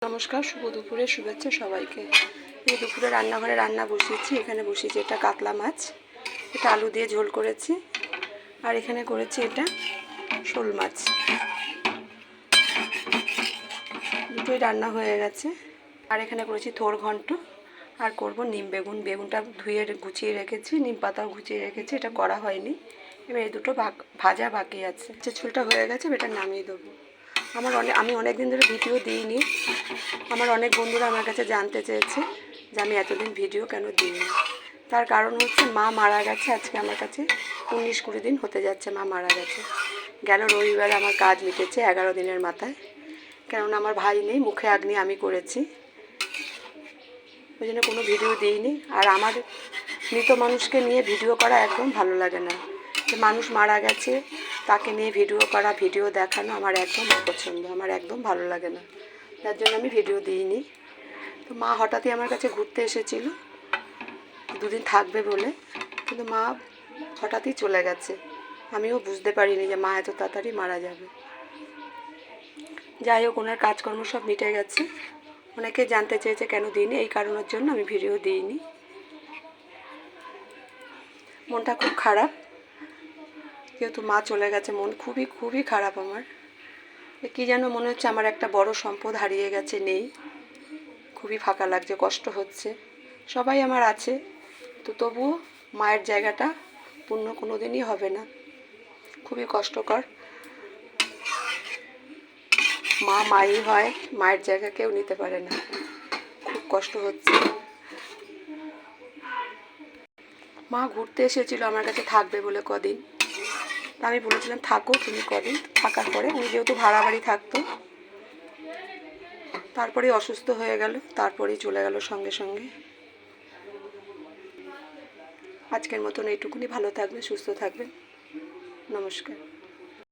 নমস্কার, শুভ দুপুরের শুভেচ্ছা সবাইকে। এই দুপুরে রান্নাঘরে রান্না বসিয়েছি। এখানে বসিয়েছি এটা কাতলা মাছ, এটা আলু দিয়ে ঝোল করেছি। আর এখানে করেছি এটা শোল মাছ। দুটোই রান্না হয়ে গেছে। আর এখানে করেছি থোড় ঘন্ট, আর করব নিম বেগুন। বেগুনটা ধুয়ে গুছিয়ে রেখেছি, নিম পাতাও গুছিয়ে রেখেছি, এটা করা হয়নি। এবার এই দুটো ভাজা বাকি আছে। ঝোলটা হয়ে গেছে, এটা নামিয়ে দেবো। আমি অনেক দিন ধরে ভিডিও দিইনি। আমার অনেক বন্ধুরা আমার কাছে জানতে চেয়েছে যে আমি এতদিন ভিডিও কেন দিইনি। তার কারণ হচ্ছে মা মারা গেছে। আজকে আমার কাছে 19-20 দিন হতে যাচ্ছে মা মারা গেছে। গেল রবিবারে আমার কাজ মিটেছে 11 দিনের মাথায়। কেননা আমার ভাই নেই, মুখে আগ্নি আমি করেছি, ওই জন্য কোনো ভিডিও দিইনি। আর আমার মৃত মানুষকে নিয়ে ভিডিও করা একদম ভালো লাগে না। যে মানুষ মারা গেছে তাকে নিয়ে ভিডিও করা, ভিডিও দেখানো আমার একদম অপছন্দ, আমার একদম ভালো লাগে না। যার জন্য আমি ভিডিও দিইনি। তো মা হঠাৎই আমার কাছে ঘুরতে এসেছিল 2 দিন থাকবে বলে, কিন্তু মা হঠাৎই চলে গেছে। আমিও বুঝতে পারিনি যে মা এত তাড়াতাড়ি মারা যাবে। যাই হোক, ওনার কাজকর্ম সব মিটে গেছে। অনেকে জানতে চেয়েছে কেন দিইনি, এই কারণের জন্য আমি ভিডিও দিইনি। মনটা খুব খারাপ, যেহেতু মা চলে গেছে। মন খুবই খুবই খারাপ আমার। কী যেন মনে হচ্ছে আমার একটা বড় সম্পদ হারিয়ে গেছে, নেই। খুবই ফাঁকা লাগছে, কষ্ট হচ্ছে। সবাই আমার আছে, তো তবুও মায়ের জায়গাটা পূর্ণ কোনো দিনই হবে না। খুবই কষ্টকর। মা মাই হয়, মায়ের জায়গা কেউ নিতে পারে না। খুব কষ্ট হচ্ছে। মা ঘুরতে এসেছিল আমার কাছে থাকবে বলে কদিন। আমি বলেছিলাম থাকো তুমি কদিন। থাকার পরে উনি যেহেতু ভাড়া বাড়ি থাকতো, তারপরে অসুস্থ হয়ে গেল, তারপরেই চলে গেল সঙ্গে সঙ্গে। আজকের মতন এইটুকুনি। ভালো থাকবেন, সুস্থ থাকবেন। নমস্কার।